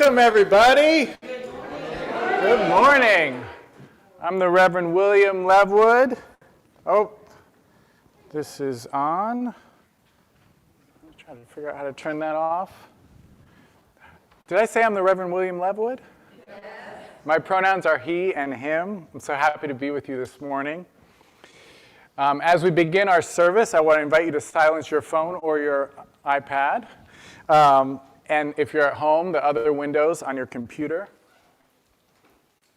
Welcome, everybody. Good morning. I'm the Reverend William Levwood. Oh, this is on. I'm trying to figure out how to turn that off. Did I say I'm the Reverend William Levwood? Yes. My pronouns are he and him. I'm so happy to be with you this morning. As we begin our service, I want to invite you to silence your phone or your iPad. And if you're at home, the other windows on your computer.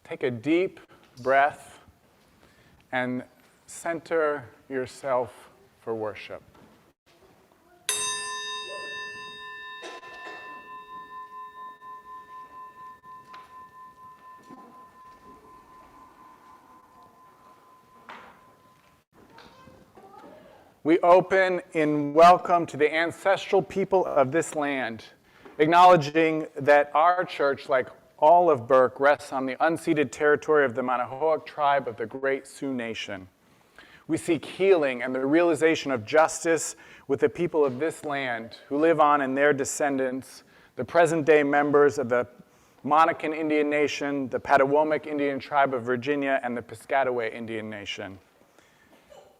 Take a deep breath and center yourself for worship. We open in welcome to the ancestral people of this land, acknowledging that our church, like all of Burke, rests on the unceded territory of the Manahoac tribe of the Great Sioux Nation. We seek healing and the realization of justice with the people of this land who live on and their descendants, the present-day members of the Monacan Indian Nation, the Patawomic Indian Tribe of Virginia, and the Piscataway Indian Nation.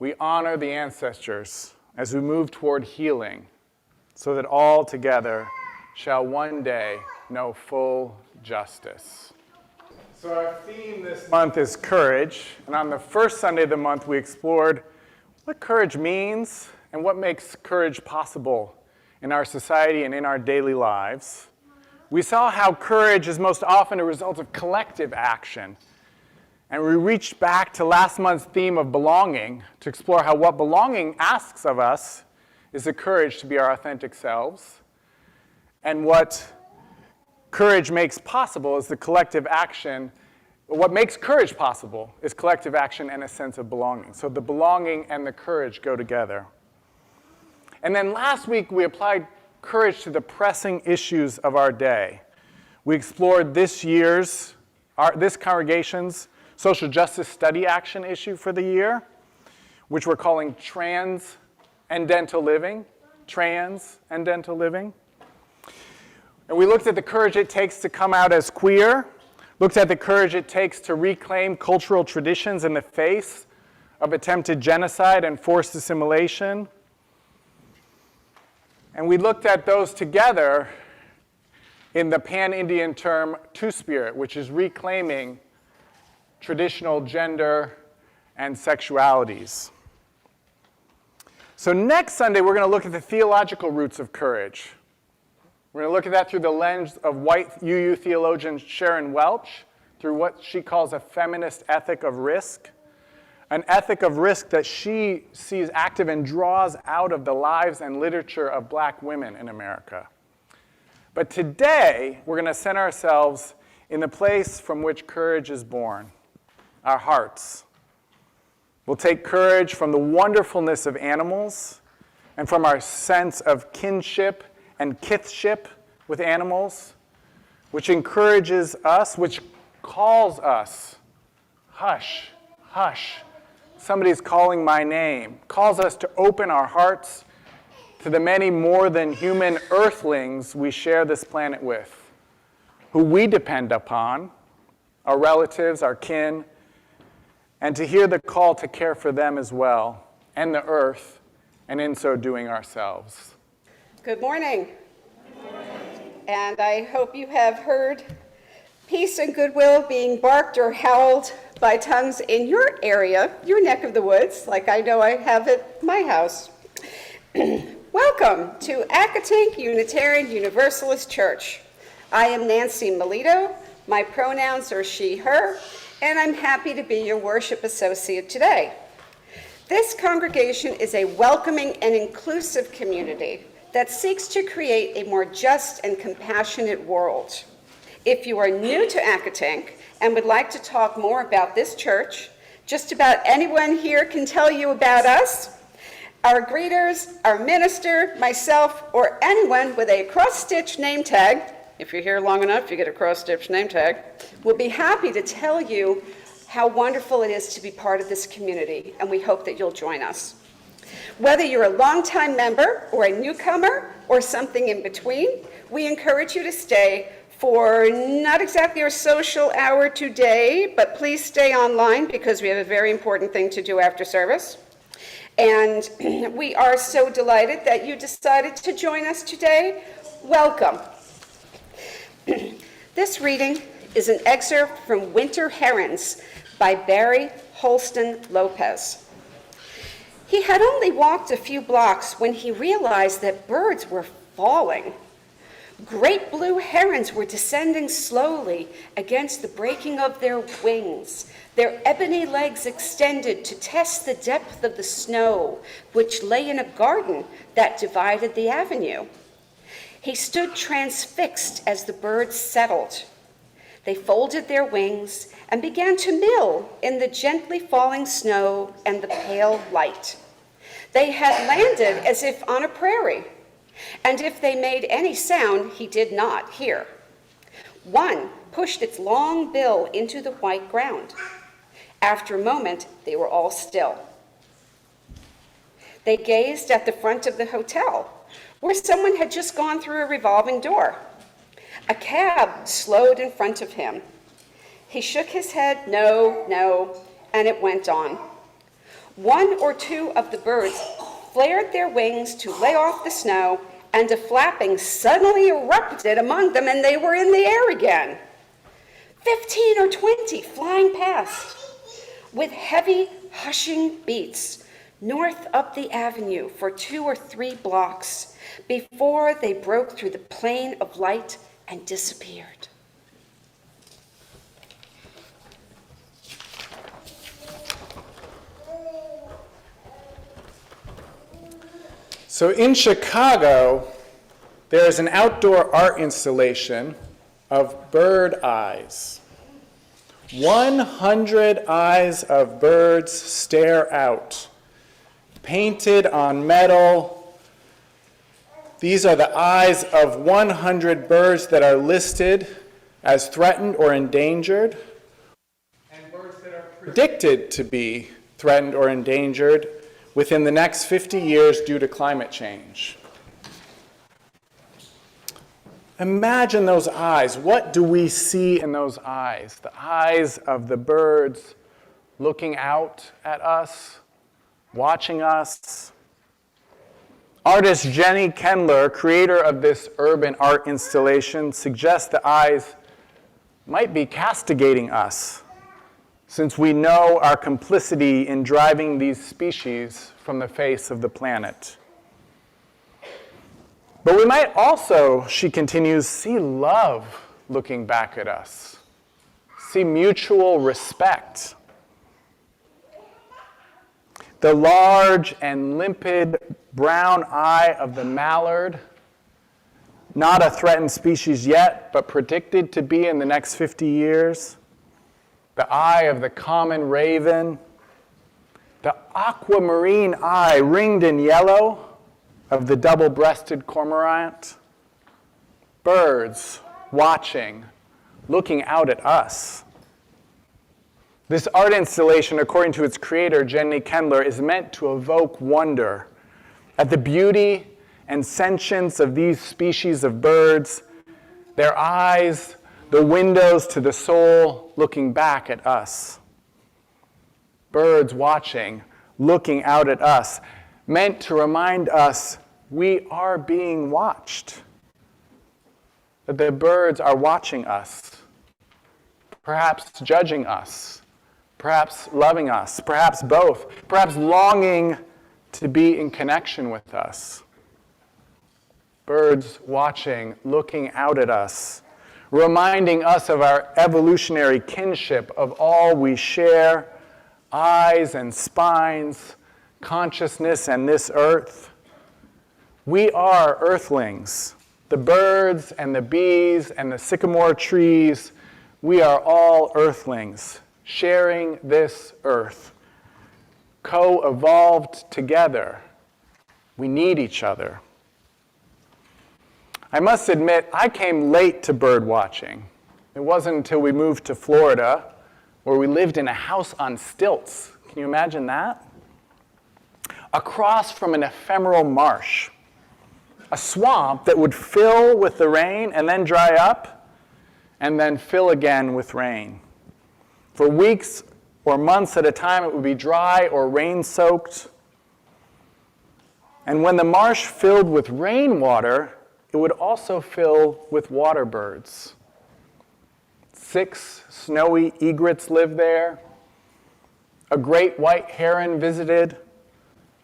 We honor the ancestors as we move toward healing so that all together shall one day know full justice. So our theme this month is courage, and on the first Sunday of the month we explored what courage means and what makes courage possible in our society and in our daily lives. We saw how courage is most often a result of collective action, and we reached back to last month's theme of belonging to explore how what belonging asks of us is the courage to be our authentic selves. And what courage makes possible is the collective action. What makes courage possible is collective action and a sense of belonging. So the belonging and the courage go together. And then last week, we applied courage to the pressing issues of our day. We explored this congregation's social justice study action issue for the year, which we're calling transcendental living. Transcendental living. And we looked at the courage it takes to come out as queer, looked at the courage it takes to reclaim cultural traditions in the face of attempted genocide and forced assimilation. And we looked at those together in the pan-Indian term Two-Spirit, which is reclaiming traditional gender and sexualities. So next Sunday, we're going to look at the theological roots of courage. We're going to look at that through the lens of white UU theologian Sharon Welch, through what she calls a feminist ethic of risk, an ethic of risk that she sees active and draws out of the lives and literature of black women in America. But today, we're going to center ourselves in the place from which courage is born, our hearts. We'll take courage from the wonderfulness of animals and from our sense of kinship and kithship with animals, which encourages us, which calls us, hush, hush, somebody's calling my name, calls us to open our hearts to the many more than human earthlings we share this planet with, who we depend upon, our relatives, our kin, and to hear the call to care for them as well, and the earth, and in so doing ourselves. Good morning. And I hope you have heard peace and goodwill being barked or howled by tongues in your area, your neck of the woods, like I know I have at my house. Welcome to Accotink Unitarian Universalist Church. I am Nancy Melito. My pronouns are she, her, and I'm happy to be your worship associate today. This congregation is a welcoming and inclusive community that seeks to create a more just and compassionate world. If you are new to Accotink and would like to talk more about this church, just about anyone here can tell you about us. Our greeters, our minister, myself, or anyone with a cross-stitch name tag, if you're here long enough, you get a cross-stitch name tag, will be happy to tell you how wonderful it is to be part of this community, and we hope that you'll join us. Whether you're a longtime member or a newcomer or something in between, we encourage you to stay for not exactly our social hour today, but please stay online because we have a very important thing to do after service. And we are so delighted that you decided to join us today. Welcome. This reading is an excerpt from Winter Herons by Barry Holston Lopez. He had only walked a few blocks when he realized that birds were falling. Great blue herons were descending slowly against the breaking of their wings, their ebony legs extended to test the depth of the snow, which lay in a garden that divided the avenue. He stood transfixed as the birds settled. They folded their wings and began to mill in the gently falling snow and the pale light. They had landed as if on a prairie, and if they made any sound, he did not hear. One pushed its long bill into the white ground. After a moment, they were all still. They gazed at the front of the hotel, where someone had just gone through a revolving door. A cab slowed in front of him. He shook his head, no, no, and it went on. One or two of the birds flared their wings to lay off the snow, and a flapping suddenly erupted among them, and they were in the air again. 15 or 20 flying past, with heavy, hushing beats, north up the avenue for 2 or 3 blocks, before they broke through the plane of light and disappeared. So in Chicago, there is an outdoor art installation of bird eyes. 100 eyes of birds stare out, painted on metal. These are the eyes of 100 birds that are listed as threatened or endangered, and birds that are predicted to be threatened or endangered within the next 50 years due to climate change. Imagine those eyes. What do we see in those eyes? The eyes of the birds looking out at us, watching us. Artist Jenny Kendler, creator of this urban art installation, suggests the eyes might be castigating us, since we know our complicity in driving these species from the face of the planet. But we might also, she continues, see love looking back at us, see mutual respect. The large and limpid brown eye of the mallard, not a threatened species yet, but predicted to be in the next 50 years. The eye of the common raven, the aquamarine eye ringed in yellow of the double-breasted cormorant. Birds watching, looking out at us. This art installation, according to its creator, Jenny Kendler, is meant to evoke wonder at the beauty and sentience of these species of birds, their eyes, the windows to the soul, looking back at us. Birds watching, looking out at us, meant to remind us we are being watched. That the birds are watching us, perhaps judging us, perhaps loving us, perhaps both, perhaps longing to be in connection with us. Birds watching, looking out at us, reminding us of our evolutionary kinship of all we share, eyes and spines, consciousness and this earth. We are earthlings. The birds and the bees and the sycamore trees, we are all earthlings, sharing this earth, co-evolved together. We need each other. I must admit, I came late to bird watching. It wasn't until we moved to Florida, where we lived in a house on stilts. Can you imagine that? Across from an ephemeral marsh, a swamp that would fill with the rain and then dry up, and then fill again with rain. For weeks or months at a time, it would be dry or rain-soaked. And when the marsh filled with rainwater, it would also fill with water birds. 6 snowy egrets lived there. A great white heron visited,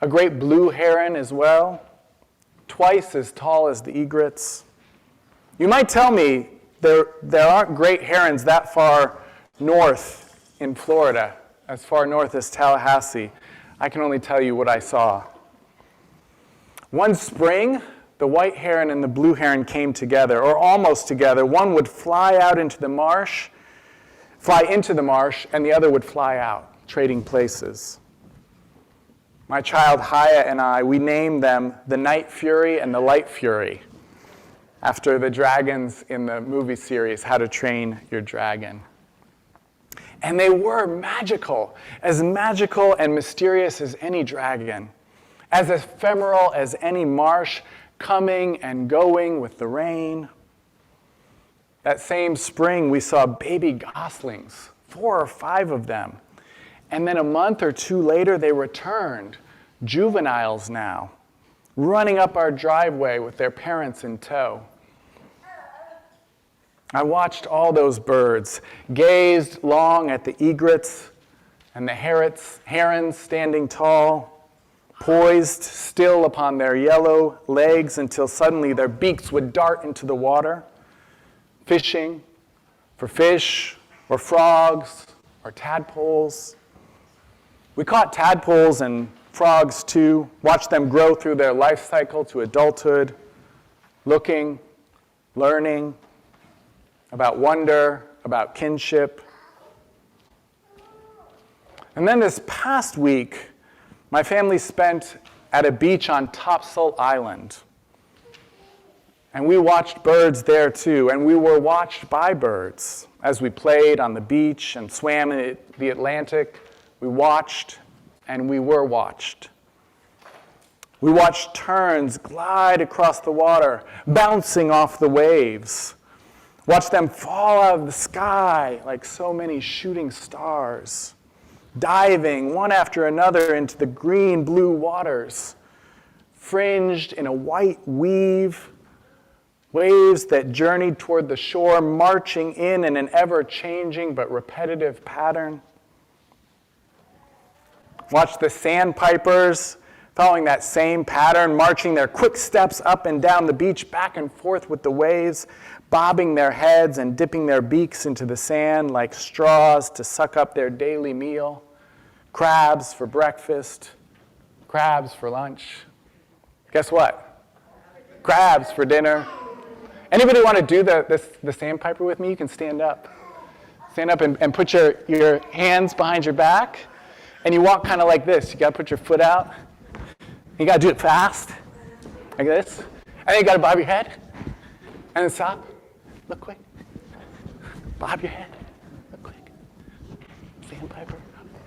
a great blue heron as well, twice as tall as the egrets. You might tell me there aren't great herons that far north in Florida, as far north as Tallahassee. I can only tell you what I saw. One spring, the white heron and the blue heron came together, or almost together. One would fly into the marsh, and the other would fly out, trading places. My child Haya and I, we named them the Night Fury and the Light Fury, after the dragons in the movie series, How to Train Your Dragon. And they were magical and mysterious as any dragon, as ephemeral as any marsh, coming and going with the rain. That same spring, we saw baby goslings, 4 or 5 of them. And then a month or 2 later, they returned, juveniles now, running up our driveway with their parents in tow. I watched all those birds, gazed long at the egrets and the herons standing tall, poised still upon their yellow legs until suddenly their beaks would dart into the water, fishing for fish or frogs or tadpoles. We caught tadpoles and frogs too, watched them grow through their life cycle to adulthood, looking, learning about wonder, about kinship. And then this past week, my family spent at a beach on Topsail Island. And we watched birds there too, and we were watched by birds as we played on the beach and swam in the Atlantic. We watched, and we were watched. We watched terns glide across the water, bouncing off the waves. Watched them fall out of the sky like so many shooting stars, diving one after another into the green-blue waters, fringed in a white weave, waves that journeyed toward the shore, marching in an ever-changing but repetitive pattern. Watch the sandpipers following that same pattern, marching their quick steps up and down the beach, back and forth with the waves, bobbing their heads and dipping their beaks into the sand like straws to suck up their daily meal. Crabs for breakfast, crabs for lunch. Guess what? Crabs for dinner. Anybody want to do the sandpiper with me? You can stand up. Stand up and put your hands behind your back. And you walk kind of like this. You got to put your foot out. You got to do it fast, like this. And then you got to bob your head. And then stop. Look quick. Bob your head. Look quick. Sandpiper.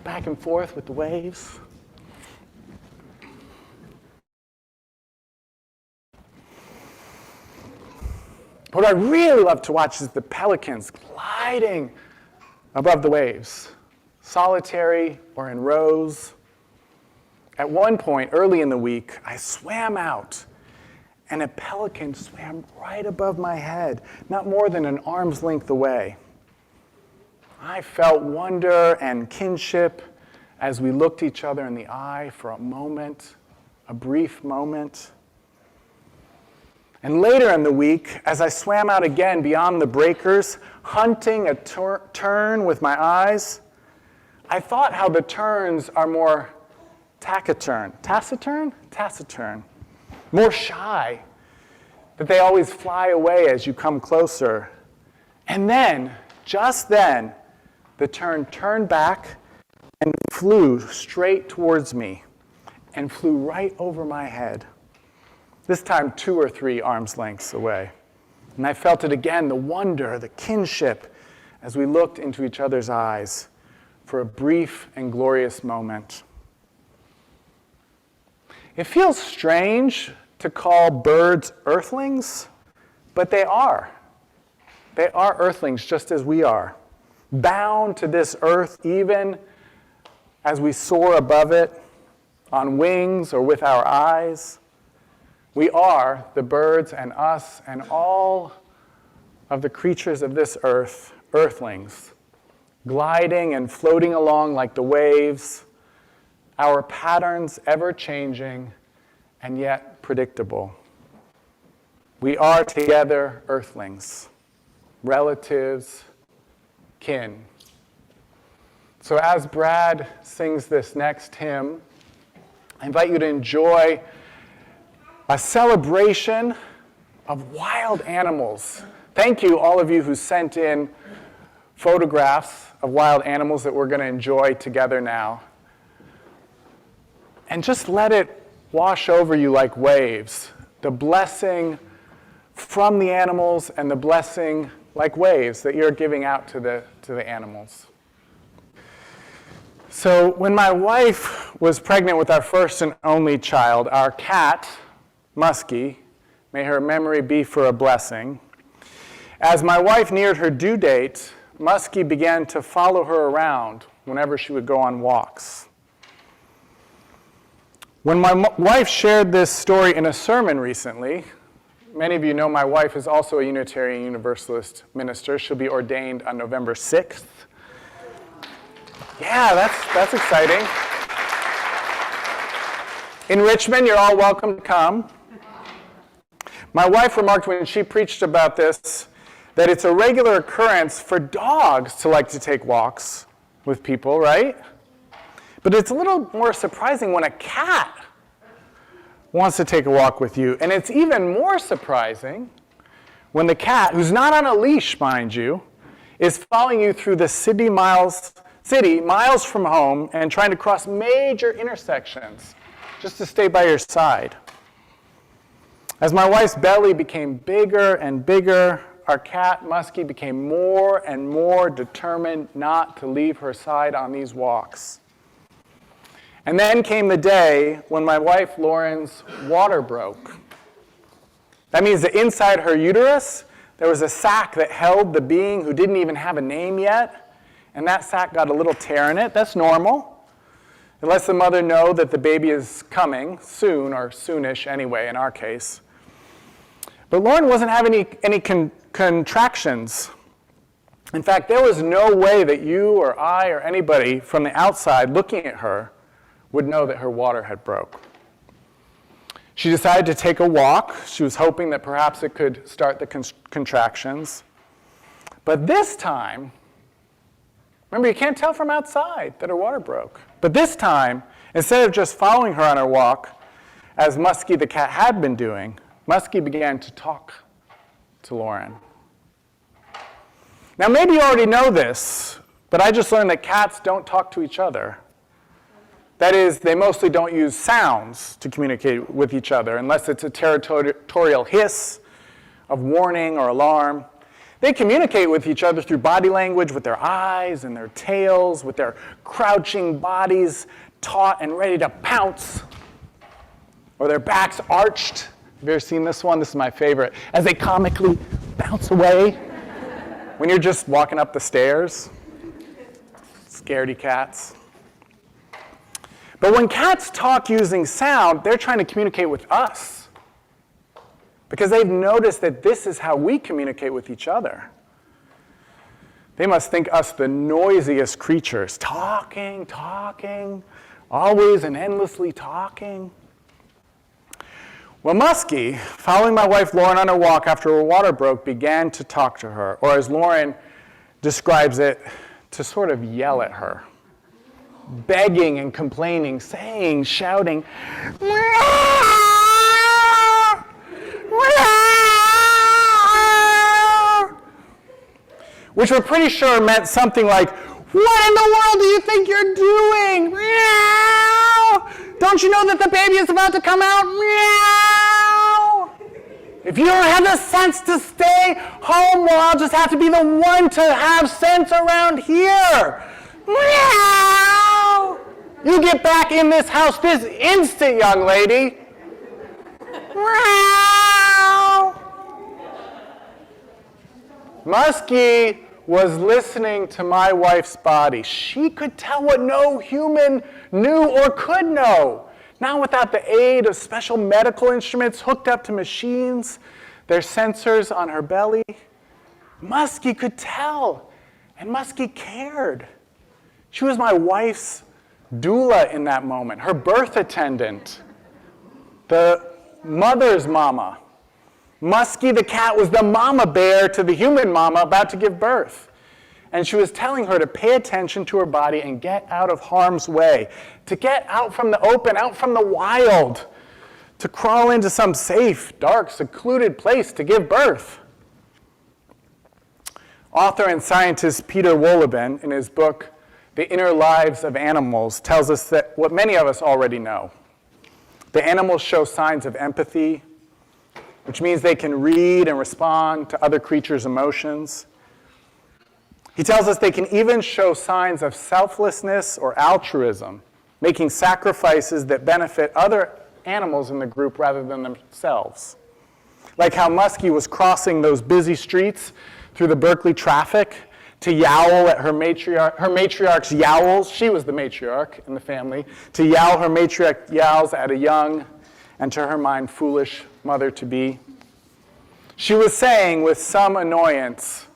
Back and forth with the waves. What I really love to watch is the pelicans gliding above the waves, solitary or in rows. At one point, early in the week, I swam out, and a pelican swam right above my head, not more than an arm's length away. I felt wonder and kinship as we looked each other in the eye for a moment, a brief moment. And later in the week, as I swam out again beyond the breakers, hunting a tern with my eyes, I thought how the terns are more taciturn, more shy, that they always fly away as you come closer. And then, just then, the tern turned back and flew straight towards me and flew right over my head, this time 2 or 3 arms lengths away. And I felt it again, the wonder, the kinship, as we looked into each other's eyes for a brief and glorious moment. It feels strange to call birds earthlings, but they are. they are earthlings just as we are, bound to this earth even as we soar above it on wings or with our eyes. We are, the birds and us and all of the creatures of this earth, earthlings, gliding and floating along like the waves, our patterns ever changing and yet predictable. We are together earthlings, relatives, kin. So as Brad sings this next hymn, I invite you to enjoy a celebration of wild animals. Thank you, all of you who sent in photographs of wild animals that we're going to enjoy together now. And just let it wash over you like waves. The blessing from the animals and the blessing like waves that you're giving out to the animals. So when my wife was pregnant with our first and only child, our cat, Muskie, may her memory be for a blessing, as my wife neared her due date, Muskie began to follow her around whenever she would go on walks. When my wife shared this story in a sermon recently, many of you know my wife is also a Unitarian Universalist minister. She'll be ordained on November 6th. Yeah, that's exciting. In Richmond, you're all welcome to come. My wife remarked when she preached about this that it's a regular occurrence for dogs to like to take walks with people, right? But it's a little more surprising when a cat wants to take a walk with you. And it's even more surprising when the cat, who's not on a leash, mind you, is following you through the city miles from home and trying to cross major intersections just to stay by your side. As my wife's belly became bigger and bigger, our cat, Muskie, became more and more determined not to leave her side on these walks. And then came the day when my wife, Lauren's, water broke. That means that inside her uterus, there was a sac that held the being who didn't even have a name yet, and that sac got a little tear in it. That's normal. It lets the mother know that the baby is coming soon, or soonish anyway, in our case. But Lauren wasn't having any contractions. In fact, there was no way that you or I or anybody from the outside looking at her would know that her water had broke. She decided to take a walk. She was hoping that perhaps it could start the contractions. But this time, remember, you can't tell from outside that her water broke. But this time, instead of just following her on her walk, as Muskie the cat had been doing, Muskie began to talk to Lauren. Now, maybe you already know this, but I just learned that cats don't talk to each other. That is, they mostly don't use sounds to communicate with each other, unless it's a territorial hiss of warning or alarm. They communicate with each other through body language, with their eyes and their tails, with their crouching bodies taut and ready to pounce, or their backs arched. Have you ever seen this one? This is my favorite. As they comically bounce away when you're just walking up the stairs. Scaredy cats. But when cats talk using sound, they're trying to communicate with us, because they've noticed that this is how we communicate with each other. They must think us the noisiest creatures, talking, always and endlessly talking. Well, Muskie, following my wife Lauren on her walk after her water broke, began to talk to her, or as Lauren describes it, to sort of yell at her, begging and complaining, saying, shouting, "Meow! Meow!" which we're pretty sure meant something like, "What in the world do you think you're doing? Meow! Don't you know that the baby is about to come out? Meow! If you don't have the sense to stay home, well, I'll just have to be the one to have sense around here. Meow! You get back in this house this instant, young lady. Meow! Muskie was listening to my wife's body. She could tell what no human knew or could know. Not without the aid of special medical instruments hooked up to machines, their sensors on her belly. Muskie could tell, and Muskie cared. She was my wife's doula in that moment, her birth attendant, the mother's mama. Muskie the cat was the mama bear to the human mama about to give birth. And she was telling her to pay attention to her body and get out of harm's way, to get out from the open, out from the wild, to crawl into some safe, dark, secluded place to give birth. Author and scientist Peter Wohlleben, in his book, The Inner Lives of Animals, tells us that what many of us already know. The animals show signs of empathy, which means they can read and respond to other creatures' emotions. He tells us they can even show signs of selflessness or altruism, making sacrifices that benefit other animals in the group rather than themselves. Like how Muskie was crossing those busy streets through the Berkeley traffic to yowl at her matriarch's yowls. She was the matriarch in the family. To yowl her matriarch yowls at a young, and to her mind, foolish mother-to-be. She was saying with some annoyance,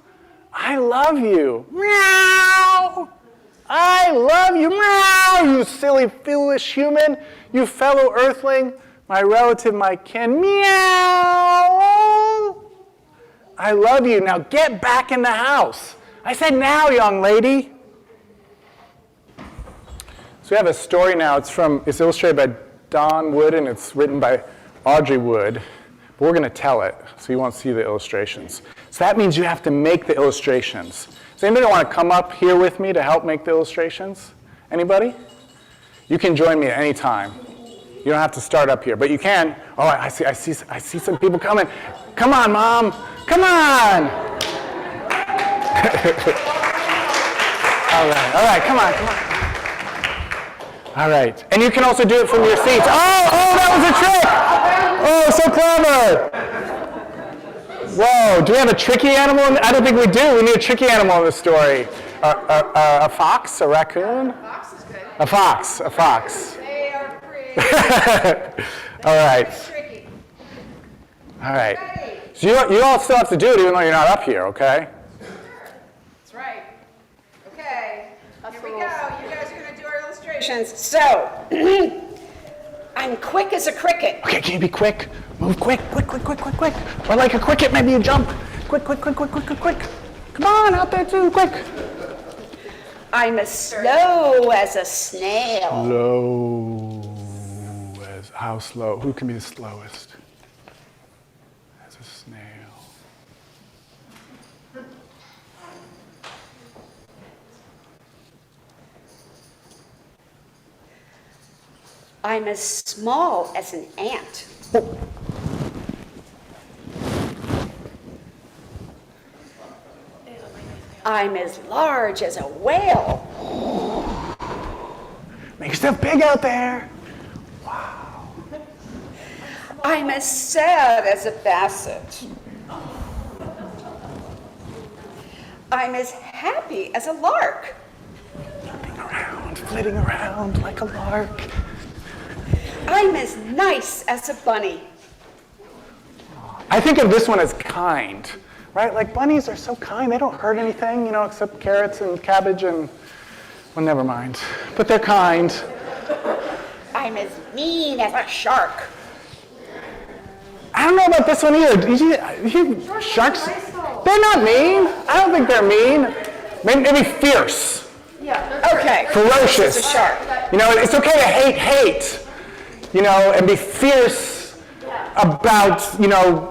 I love you. Meow. I love you. Meow. You silly, foolish human. You fellow earthling. My relative, my kin. Meow. I love you. Now get back in the house. I said now, young lady. So we have a story now. It's illustrated by Don Wood and it's written by Audrey Wood. But we're going to tell it, so you won't see the illustrations. So that means you have to make the illustrations. Does anybody want to come up here with me to help make the illustrations? Anybody? You can join me at any time. You don't have to start up here, but you can. Oh, I see some people coming. Come on, Mom. Come on. All right, come on. All right, and you can also do it from your seats. Oh, that was a trick. Oh, so clever. Whoa, do we have a tricky animal? I don't think we do. We need a tricky animal in the story. A fox, a raccoon? A fox is good. A fox. They are pretty. All right. Tricky. All right. So you all still have to do it even though you're not up here, okay? That's right. Okay, here we go. You guys are going to do our illustrations. So, I'm quick as a cricket. Okay, can you be quick? Move quick. Or like a cricket, maybe you jump. Quick. Come on, out there too, quick. I'm as slow as a snail. How slow? Who can be the slowest? As a snail. I'm as small as an ant. Oh. I'm as large as a whale. Make yourself big out there. Wow. I'm as sad as a basset. I'm as happy as a lark. Flitting around like a lark. I'm as nice as a bunny. I think of this one as kind, right? Like bunnies are so kind. They don't hurt anything, except carrots and cabbage and, well, never mind. But they're kind. I'm as mean as a shark. I don't know about this one either. Sharks, they're not mean. I don't think they're mean. Maybe fierce. Yeah. Okay. Ferocious. It's a shark. It's okay to hate, and be fierce about,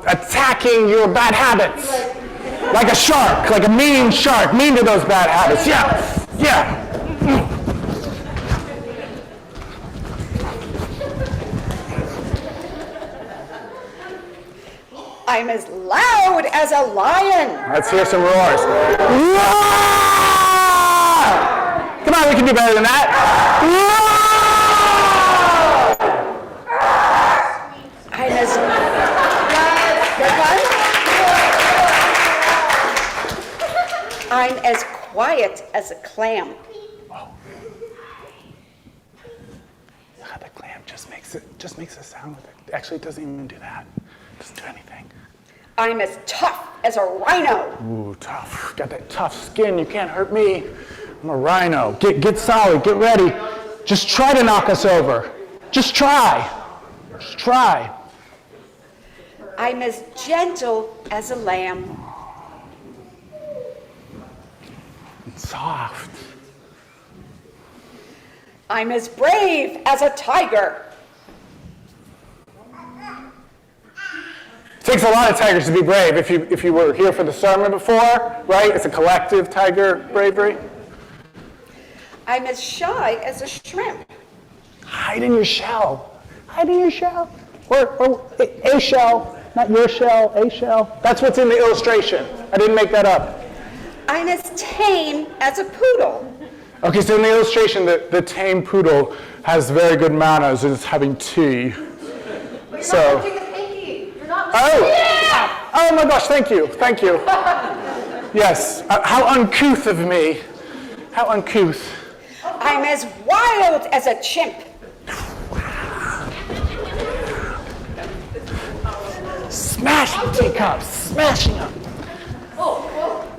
attacking your bad habits. Like a shark, like a mean shark, mean to those bad habits. Yeah. I'm as loud as a lion. Let's hear some roars. Come on, we can do better than that. I'm as I'm as quiet as a clam. Oh. The clam just makes a sound with it. Actually, it doesn't even do that. It doesn't do anything. I'm as tough as a rhino. Ooh, tough. Got that tough skin. You can't hurt me. I'm a rhino. Get solid. Get ready. Just try to knock us over. Just try. Just try. I'm as gentle as a lamb. Soft. I'm as brave as a tiger. It takes a lot of tigers to be brave. If you were here for the sermon before, right? It's a collective tiger bravery. I'm as shy as a shrimp. Hide in your shell. Hide in your shell. Or a shell, not your shell, a shell. That's what's in the illustration. I didn't make that up. I'm as tame as a poodle. Okay, so in the illustration, the tame poodle has very good manners and is having tea. But So- you're not touching the pinky. You're not Oh! Yeah! Oh my gosh, thank you. Yes, how uncouth of me. How uncouth. I'm as wild as a chimp. Smashing teacups, smashing them.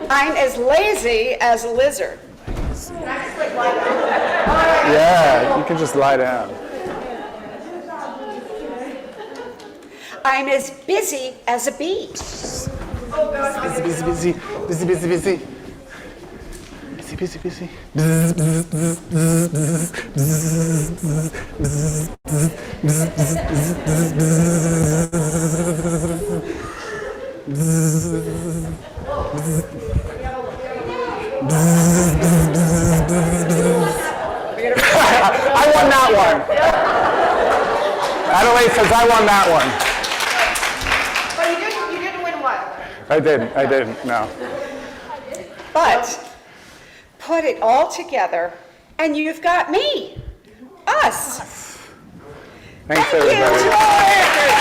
I'm as lazy as a lizard. Yeah, you can just lie down. I'm as busy as a bee. Busy, busy, busy, busy, busy, busy. Busy, busy, busy. Bzz, bzz, bzz, bzz, bzz, bzz, bzz, bzz, bzz, I won that one. Adelaide says I won that one. But you didn't win what? I didn't, no. But put it all together and you've got me, us. Thanks, Thank you to everybody. all workers.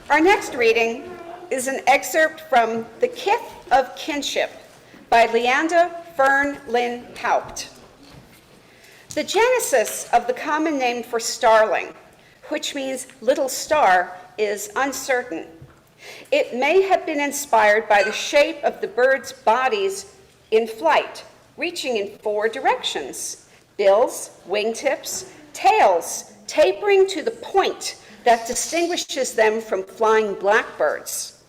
Our next reading is an excerpt from The Kith of Kinship by Leanda Fern Lynn Haupt. The genesis of the common name for starling, which means little star, is uncertain. It may have been inspired by the shape of the bird's bodies in flight, reaching in 4 directions: bills, wingtips, tails, tapering to the point that distinguishes them from flying blackbirds.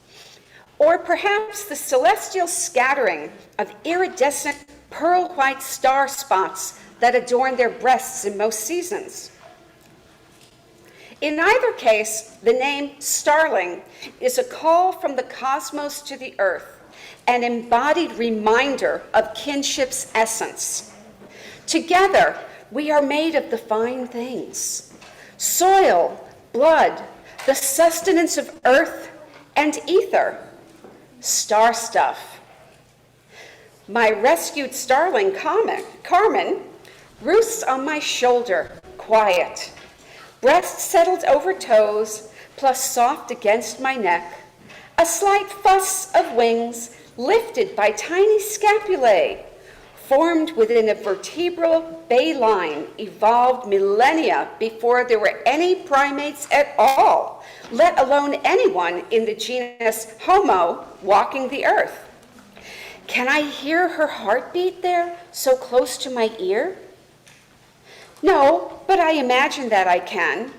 Or perhaps the celestial scattering of iridescent pearl-white star spots that adorn their breasts in most seasons. In either case, the name starling is a call from the cosmos to the earth, an embodied reminder of kinship's essence. Together, we are made of the fine things: soil, blood, the sustenance of earth and ether, star stuff. My rescued starling, Carmen, roosts on my shoulder, quiet, breast settled over toes, plus soft against my neck, a slight fuss of wings lifted by tiny scapulae, formed within a vertebral bay line, evolved millennia before there were any primates at all, let alone anyone in the genus Homo walking the earth. Can I hear her heartbeat there, so close to my ear? No, but I imagine that I can.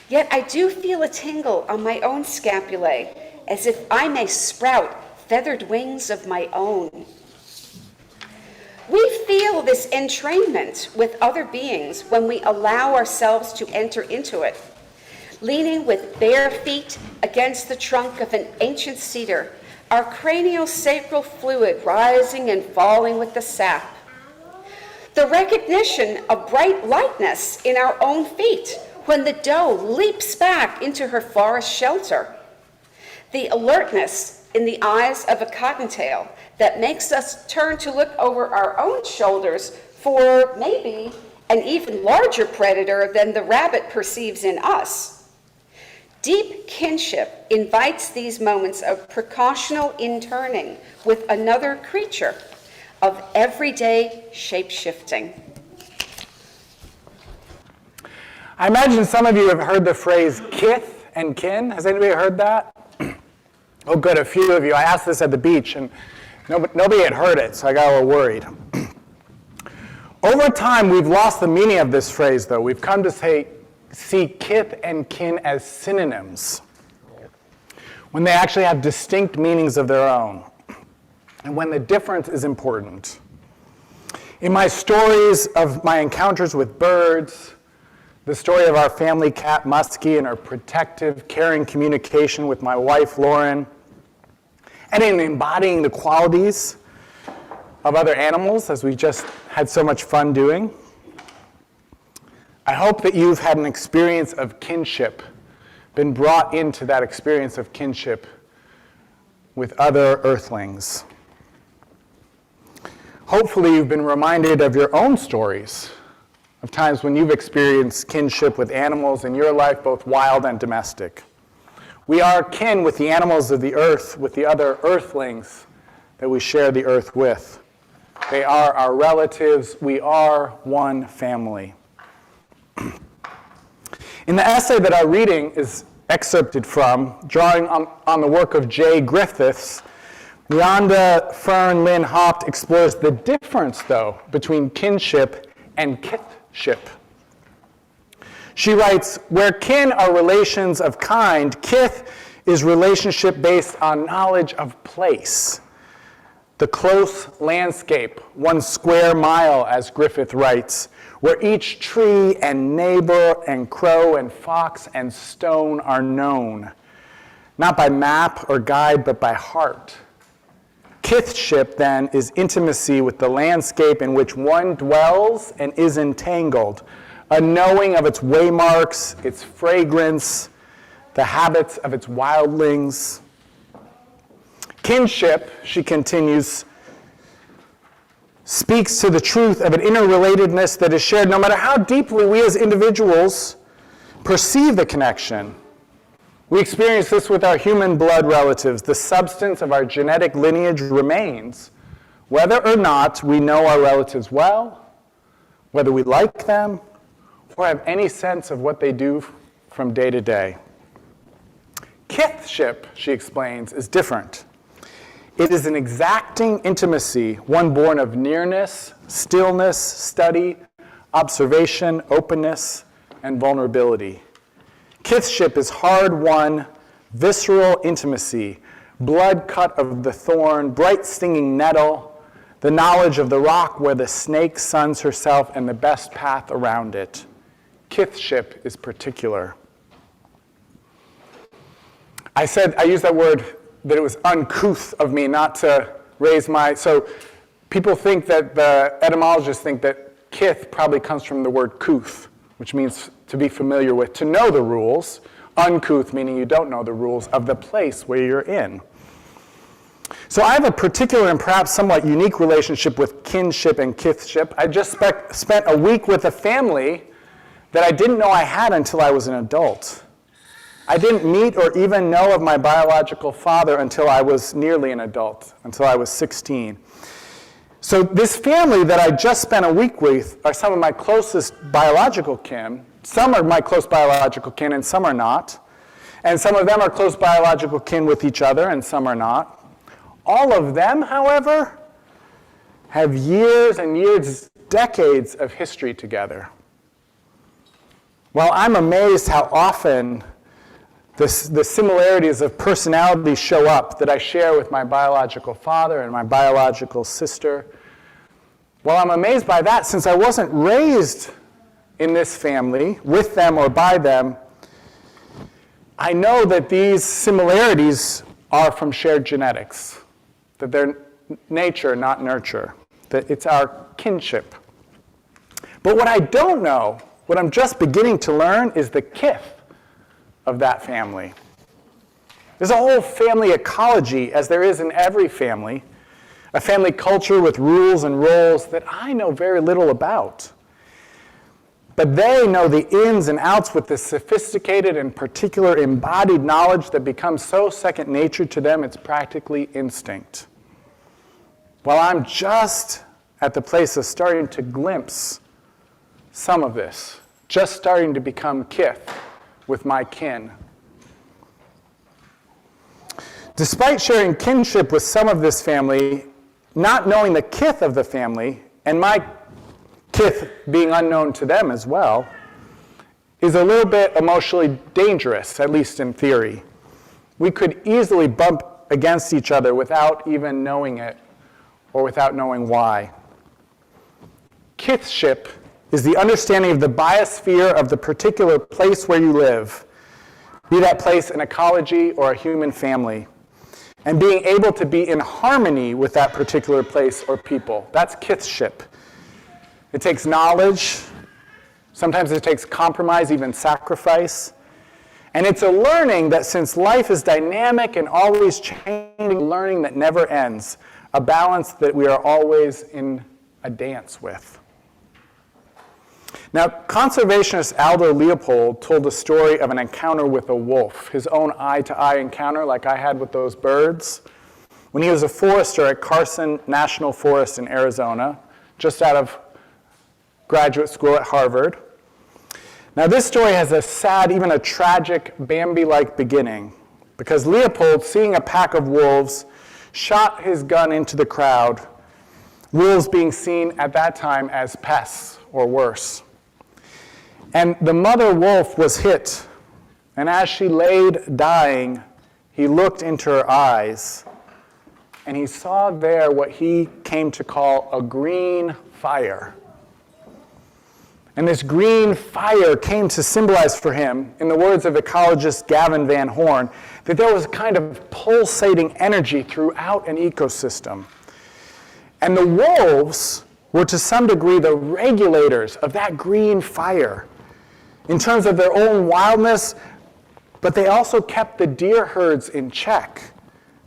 Yet I do feel a tingle on my own scapulae, as if I may sprout feathered wings of my own. We feel this entrainment with other beings when we allow ourselves to enter into it, leaning with bare feet against the trunk of an ancient cedar, our craniosacral fluid rising and falling with the sap. The recognition of bright lightness in our own feet when the doe leaps back into her forest shelter. The alertness in the eyes of a cottontail that makes us turn to look over our own shoulders for maybe an even larger predator than the rabbit perceives in us. Deep kinship invites these moments of precautional interning with another creature, of everyday shape-shifting. I imagine some of you have heard the phrase kith and kin. Has anybody heard that? Oh, good, a few of you. I asked this at the beach, and nobody had heard it, so I got a little worried. Over time, we've lost the meaning of this phrase, though. We've come to see kith and kin as synonyms, when they actually have distinct meanings of their own, and when the difference is important. In my stories of my encounters with birds, the story of our family cat Muskie and her protective, caring communication with my wife Lauren, and in embodying the qualities of other animals, as we just had so much fun doing, I hope that you've had an experience of kinship, been brought into that experience of kinship with other earthlings. Hopefully you've been reminded of your own stories, of times when you've experienced kinship with animals in your life, both wild and domestic. We are kin with the animals of the earth, with the other earthlings that we share the earth with. They are our relatives. We are one family. In the essay that our reading is excerpted from, drawing on the work of J. Griffiths, Leonda Fern Lynn Haupt explores the difference, though, between kinship and kithship. She writes, where kin are relations of kind, kith is relationship based on knowledge of place. The close landscape, 1 square mile, as Griffith writes, where each tree and neighbor and crow and fox and stone are known, not by map or guide, but by heart. Kithship, then, is intimacy with the landscape in which one dwells and is entangled, a knowing of its waymarks, its fragrance, the habits of its wildlings. Kinship, she continues, speaks to the truth of an interrelatedness that is shared no matter how deeply we as individuals perceive the connection. We experience this with our human blood relatives. The substance of our genetic lineage remains, whether or not we know our relatives well, whether we like them, or have any sense of what they do from day to day. Kithship, she explains, is different. It is an exacting intimacy, one born of nearness, stillness, study, observation, openness, and vulnerability. Kithship is hard-won, visceral intimacy, blood cut of the thorn, bright stinging nettle, the knowledge of the rock where the snake suns herself and the best path around it. Kithship is particular. I used that word, that it was uncouth of me not to raise my, so people think that, the etymologists think that kith probably comes from the word couth, which means to be familiar with, to know the rules. Uncouth meaning you don't know the rules of the place where you're in. So I have a particular and perhaps somewhat unique relationship with kinship and kithship. I just spent a week with a family that I didn't know I had until I was an adult. I didn't meet or even know of my biological father until I was nearly an adult, until I was 16. So this family that I just spent a week with are some of my closest biological kin. Some are my close biological kin and some are not. And some of them are close biological kin with each other and some are not. All of them, however, have years and years, decades of history together. Well, I'm amazed how often the similarities of personality show up that I share with my biological father and my biological sister. Well, I'm amazed by that since I wasn't raised in this family, with them or by them. I know that these similarities are from shared genetics, that they're nature, not nurture, that it's our kinship. But what I don't know, what I'm just beginning to learn, is the kith of that family. There's a whole family ecology, as there is in every family, a family culture with rules and roles that I know very little about. but they know the ins and outs with this sophisticated and particular embodied knowledge that becomes so second nature to them, it's practically instinct. While I'm just at the place of starting to glimpse some of this, just starting to become kith with my kin. Despite sharing kinship with some of this family, not knowing the kith of the family, and my kith being unknown to them as well, is a little bit emotionally dangerous, at least in theory. We could easily bump against each other without even knowing it, or without knowing why. Kithship is the understanding of the biosphere of the particular place where you live, be that place an ecology or a human family, and being able to be in harmony with that particular place or people. That's kithship. It takes knowledge, sometimes it takes compromise, even sacrifice, and it's a learning that since life is dynamic and always changing, learning that never ends, a balance that we are always in a dance with. Now, conservationist Aldo Leopold told a story of an encounter with a wolf, his own eye-to-eye encounter like I had with those birds, when he was a forester at Carson National Forest in Arizona, just out of graduate school at Harvard. Now, this story has a sad, even a tragic, Bambi-like beginning, because Leopold, seeing a pack of wolves, shot his gun into the crowd, wolves being seen at that time as pests or worse. And the mother wolf was hit, and as she laid dying, he looked into her eyes, and he saw there what he came to call a green fire. And this green fire came to symbolize for him, in the words of ecologist Gavin Van Horn, that there was a kind of pulsating energy throughout an ecosystem. And the wolves were to some degree the regulators of that green fire in terms of their own wildness, but they also kept the deer herds in check.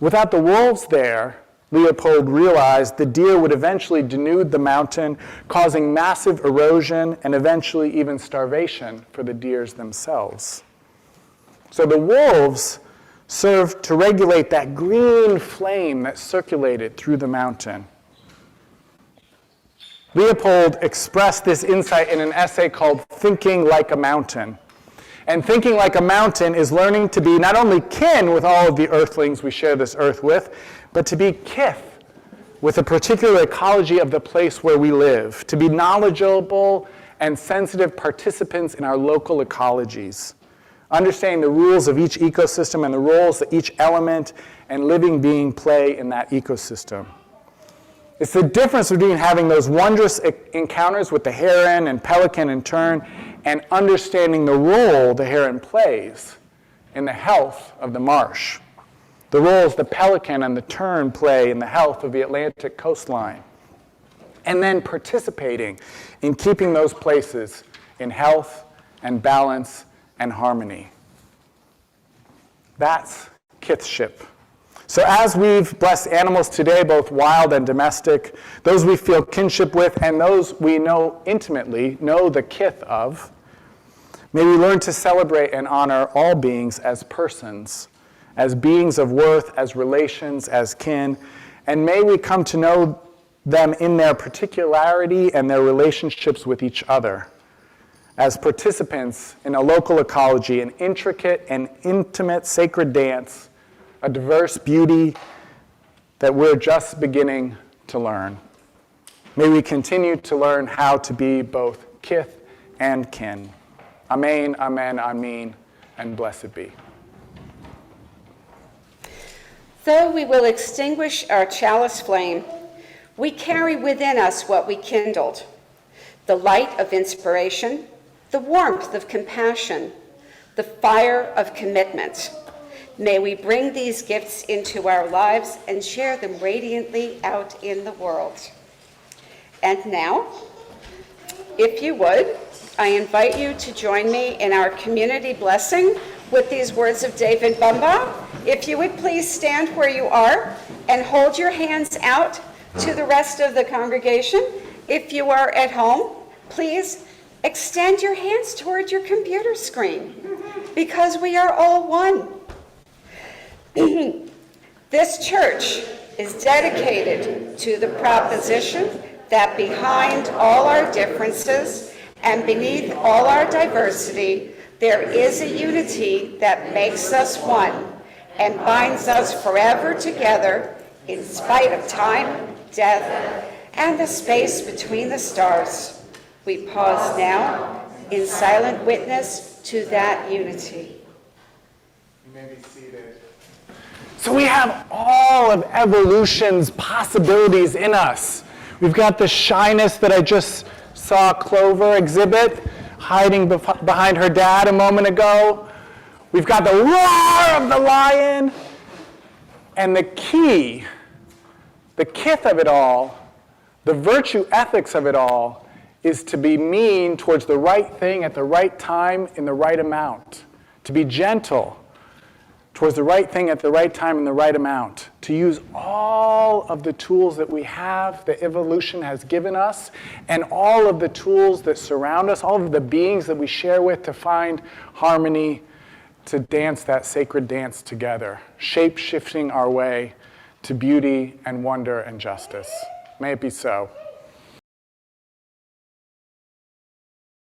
Without the wolves there, Leopold realized the deer would eventually denude the mountain, causing massive erosion and eventually even starvation for the deers themselves. So the wolves served to regulate that green flame that circulated through the mountain. Leopold expressed this insight in an essay called Thinking Like a Mountain. And thinking like a mountain is learning to be not only kin with all of the earthlings we share this earth with, but to be kith with a particular ecology of the place where we live, to be knowledgeable and sensitive participants in our local ecologies, understanding the rules of each ecosystem and the roles that each element and living being play in that ecosystem. It's the difference between having those wondrous encounters with the heron and pelican and tern and understanding the role the heron plays in the health of the marsh, the roles the pelican and the tern play in the health of the Atlantic coastline, and then participating in keeping those places in health and balance and harmony. That's kithship. So as we've blessed animals today, both wild and domestic, those we feel kinship with and those we know intimately, know the kith of, may we learn to celebrate and honor all beings as persons, as beings of worth, as relations, as kin, and may we come to know them in their particularity and their relationships with each other, as participants in a local ecology, an intricate and intimate sacred dance, a diverse beauty that we're just beginning to learn. May we continue to learn how to be both kith and kin. Amen, amen, amen, and blessed be. Though we will extinguish our chalice flame, we carry within us what we kindled, the light of inspiration, the warmth of compassion, the fire of commitment. May we bring these gifts into our lives and share them radiantly out in the world. And now, if you would, I invite you to join me in our community blessing with these words of David Bumba. If you would please stand where you are and hold your hands out to the rest of the congregation. If you are at home, please Extend your hands toward your computer screen, because we are all one. This church is dedicated to the proposition that behind all our differences and beneath all our diversity, there is a unity that makes us one and binds us forever together in spite of time, death, and the space between the stars. We pause now in silent witness to that unity. You may be seated. So we have all of evolution's possibilities in us. We've got the shyness that I just saw Clover exhibit, hiding behind her dad a moment ago. We've got the roar of the lion. And the key, the kith of it all, the virtue ethics of it all, is to be mean towards the right thing at the right time in the right amount. To be gentle towards the right thing at the right time in the right amount. To use all of the tools that we have, that evolution has given us, and all of the tools that surround us, all of the beings that we share with, to find harmony, to dance that sacred dance together, shape-shifting our way to beauty and wonder and justice. May it be so.